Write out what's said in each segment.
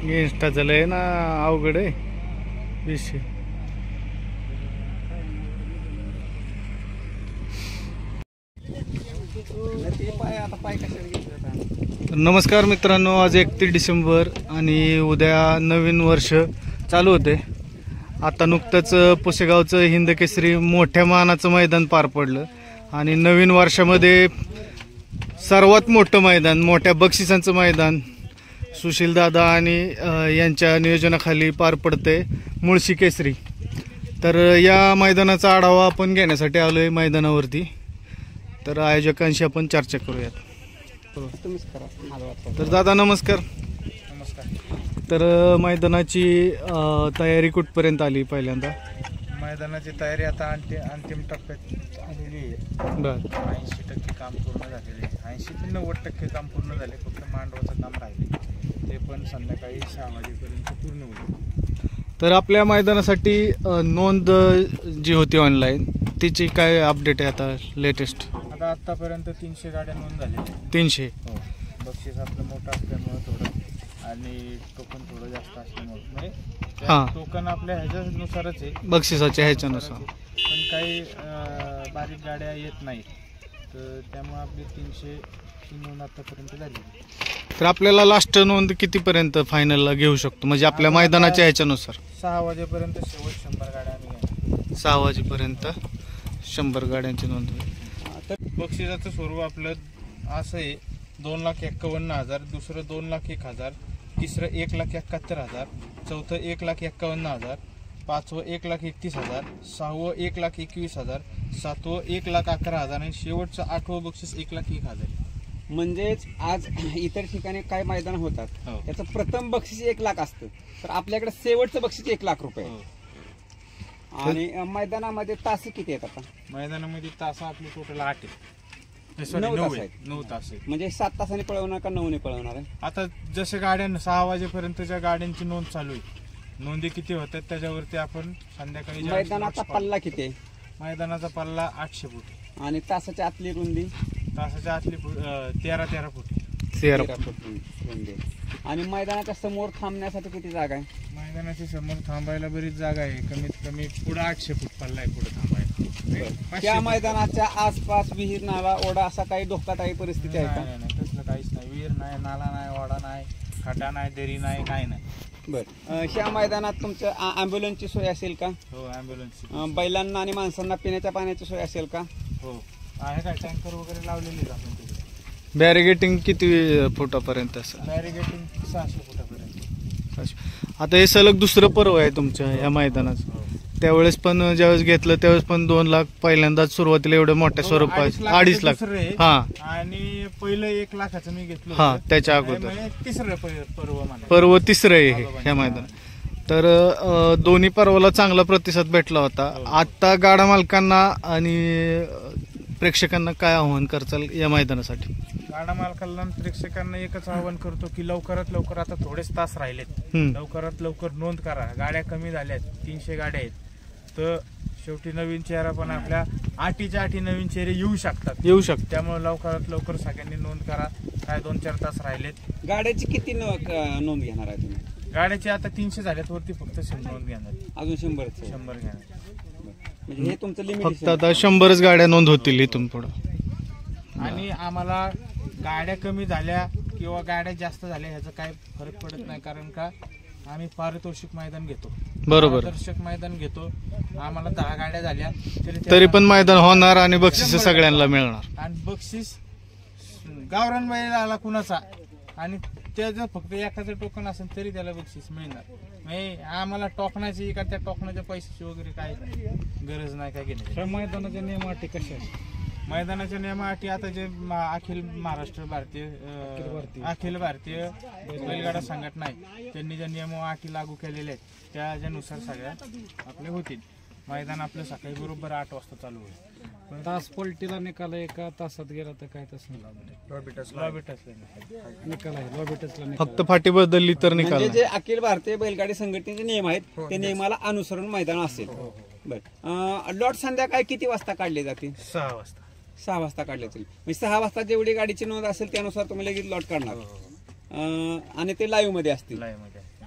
इंस्टाचं लय ना अवघड आहे विषय. नमस्कार मित्रांनो, आज 31 डिसेंबर आणि उद्या नवीन वर्ष चालू होते. आता नुकतंच पुसेगावचं हिंद केसरी मोठ्या मानाचं मैदान पार पडलं आणि नवीन वर्षामध्ये सर्वात मोठं मैदान, मोठ्या बक्षिसांचं मैदान सुशील दादा आणि यांच्या नियोजनाखाली पार पडते मुळशी केसरी. तर या मैदानाचा आढावा आपण घेण्यासाठी आलो आहे मैदानावरती. तर आयोजकांशी आपण चर्चा करूयात. तर दादा नमस्कार. नमस्कार. तर मैदानाची तयारी कुठपर्यंत आली? पहिल्यांदा मैदानाची तयारी आता अंतिम टप्प्यात आलेली आहे. बर. 80% काम पूर्ण झालेले आहे. 80 ते 90% काम पूर्ण झाले. फक्त मांडवाचं काम राहिले, ते पण संध्याकाळी 6 वाजेपर्यंत पूर्ण होईल. तर आपल्या मैदानासाठी नोंद जी होती ऑनलाईन तिची काय अपडेट आहे आता लेटेस्ट? आता आत्तापर्यंत 300 गाड्या नोंद झालेल्या. 300. हो. बक्षीस आपलं मोठं असल्यामुळं थोडं आणि टोकन थोडं जास्त असल्यामुळं म्हणजे हां, टोकन आपल्या ह्याच्यानुसारच आहे, बक्षिसाच्या ह्याच्यानुसार. पण काही बारीक गाड्या येत नाहीत, तर त्यामुळे आपली 300 ची नोंद आतापर्यंत झाली. तर आपल्याला लास्ट नोंद कितीपर्यंत फायनलला घेऊ शकतो, म्हणजे आपल्या मैदानाच्या ह्याच्यानुसार? 6 वाजेपर्यंत शेवट 100 गाड्या आम्ही 6 वाजेपर्यंत 100 गाड्यांची नोंद होईल. तर बक्षिसाचं स्वरूप आपलं असं आहे: 2,51,000, दुसरं 2,01,000, तिसरं 1,71,000, चौथं 1,51,000, पाचवं 1,31,000, सहावं 1,21,000, सातवं 1,11,000 आणि शेवटचं 8वं बक्षीस 1,01,000. म्हणजेच आज इतर ठिकाणी काय मैदान होतात त्याचं प्रथम बक्षीस 1,00,000 असतं, तर आपल्याकडे शेवटचं बक्षीस 1,00,000 रुपये. आणि मैदानामध्ये तास किती आहेत? आता मैदानामध्ये तास आपली टोटल 8 आहे. 9 तास आहे. म्हणजे 7 तासांनी पळवणार का 9ने पळवणार आहे? आता जसे गाड्या 6 वाजेपर्यंतच्या गाड्यांची नोंद चालू आहे. नोंदी किती होतात त्याच्यावरती आपण संध्याकाळी. मैदानाचा पल्ला किती आहे? मैदानाचा पल्ला 800 फूट आणि तासाच्या आतली रुंदी? तासाच्या आतली 13 फूट. 13 फूट रुंदी. आणि मैदानाच्या समोर थांबण्यासाठी किती जागा आहे? मैदानाच्या समोर थांबायला बरीच जागा आहे. कमीत कमी पुढे 800 फूट पल्ला आहे पुढे थांबायला. त्या मैदानाच्या आसपास विहीर, नाला, ओढा असा काही धोकादायी परिस्थिती आहे का? नाही, तसलं काहीच नाही. विहीर नाही, नाला नाही, ओढा नाही, खड्डा नाही, दरी नाही, काही नाही. बरं. ह्या मैदानात तुमचं ॲम्ब्युलन्सची सोय असेल का? हो, ॲम्ब्युलन्स. बैलांना आणि माणसांना पिण्याच्या पाण्याची सोय असेल का? हो आहे. काय टँकर वगैरे लावलेले आपण तिथे. बॅरिगेटिंग किती फुटापर्यंत असेल? बॅरिगेटिंग 600 फुटापर्यंत. आता हे सलग दुसरं पर्व आहे तुमच्या या मैदानाचं. त्यावेळेस पण ज्यावेळेस घेतलं त्यावेळेस पण 2 लाख पहिल्यांदाच सुरुवातीला एवढ्या मोठ्या स्वरूपात 2.5 लाख. हा, आणि पहिलं 1 लाखाचं मी घेतलं. हा, त्याच्या अगोदर तिसरं पर्व तिसरं आहे ह्या मैदानात. तर दोन्ही पर्वाला चांगला प्रतिसाद भेटला होता. आता गाडा मालकांना आणि प्रेक्षकांना काय आव्हान करचाल या मैदानासाठी? गाडा मालकांना प्रेक्षकांना एकच आवाहन करतो की लवकरात लवकर, आता थोडेच तास राहिलेत, लवकरात लवकर नोंद करा. गाड्या कमी झाल्यात, 300 गाड्या आहेत. तर शेवटी नवीन चेहरा पण आपल्या 8च्या 8 नवीन चेहरे येऊ शकतात. त्यामुळे लवकरात लवकर सगळ्यांनी नोंद करा. काय 2-4 तास राहिलेत. गाड्याची किती नोंद घेणार आहे तुम्ही? गाड्याची आता 300 झाल्यात, वरती फक्त 100 नोंद घेणार. अजून 100 घेणार. म्हणजे हे तुमचं लिमिट. फक्त आता 100च गाड्या नोंद होतील इथून पुढे. आणि आम्हाला गाड्या कमी झाल्या किंवा गाड्या जास्त झाल्या ह्याचा काय फरक पडत नाही, कारण का आम्ही पारितोषिक मैदान घेतो. बरोबर. पारदर्शक मैदान घेतो. आम्हाला 10 गाड्या झाल्या तरी पण मैदान होणार आणि बक्षीस सगळ्यांना मिळणार. आणि बक्षीस गावरान बैलाला कुणाचा, आणि त्याचं फक्त एकाचं टोकन असेल तरी त्याला बक्षीस मिळणार. आम्हाला टोकनाची का त्या टोकनाच्या पैशाची वगैरे काय गरज नाही. काय घेण्याची. मैदानाच्या नियम अटी कशा? मैदानाच्या नियम अटी आता जे अखिल महाराष्ट्र भारतीय अखिल भारतीय बैलगाडा संघटना आहे त्यांनी ज्या नियम अटी लागू केलेल्या आहेत त्याच्यानुसार सगळ्या आपले होतील. मैदान आपलं सकाळी बरोबर 8 वाजता चालू होईल. तास पलटीला निकाल 1 तासात गेला तर काय तसं निकाल आहे. फक्त फाटी बदलली तर निकाल. म्हणजे जे अखिल भारतीय बैलगाडी संघटनेचे नियम आहेत ते नियमाला अनुसरून मैदान असेल. बरं. लॉट संध्याकाळी किती वाजता काढले जातील? 6 वाजता. 6 वाजता काढले जातील. म्हणजे 6 वाजता जेवढी गाडीची नोंद असेल त्यानुसार तुम्ही लगेच लॉट काढणार आणि ते लाईव्ह मध्ये असतील.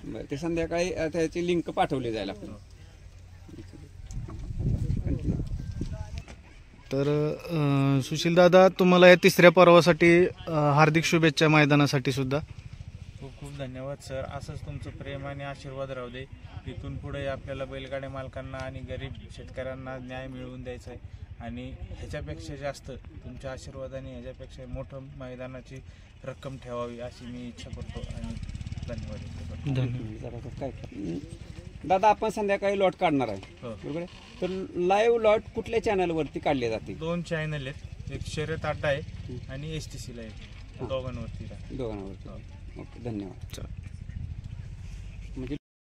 बरं, ते संध्याकाळी त्याची लिंक पाठवली जाईल आपण. तर सुशील दादा, तुम्हाला या तिसऱ्या पर्वासाठी हार्दिक शुभेच्छा, मैदानासाठी सुद्धा. खूप खूप धन्यवाद सर. असंच तुमचं प्रेम आणि आशीर्वाद राहू दे. इथून पुढे आपल्याला बैलगाड्या मालकांना आणि गरीब शेतकऱ्यांना न्याय मिळवून द्यायचा आहे आणि ह्याच्यापेक्षा जास्त तुमच्या आशीर्वादाने ह्याच्यापेक्षा मोठं मैदानाची रक्कम ठेवावी अशी मी इच्छा करतो आणि धन्यवाद. धन्यवाद. काय दादा, आपण संध्याकाळी लॉट काढणार आहे हो. बरोबर आहे. तर लाईव्ह लॉट कुठल्या चॅनलवरती काढले जाते? 2 चॅनल आहेत, एक शर्यत अड्डा आहे आणि STC ला आहे, दोघांवरती. दोघांवरती. ओके, धन्यवाद.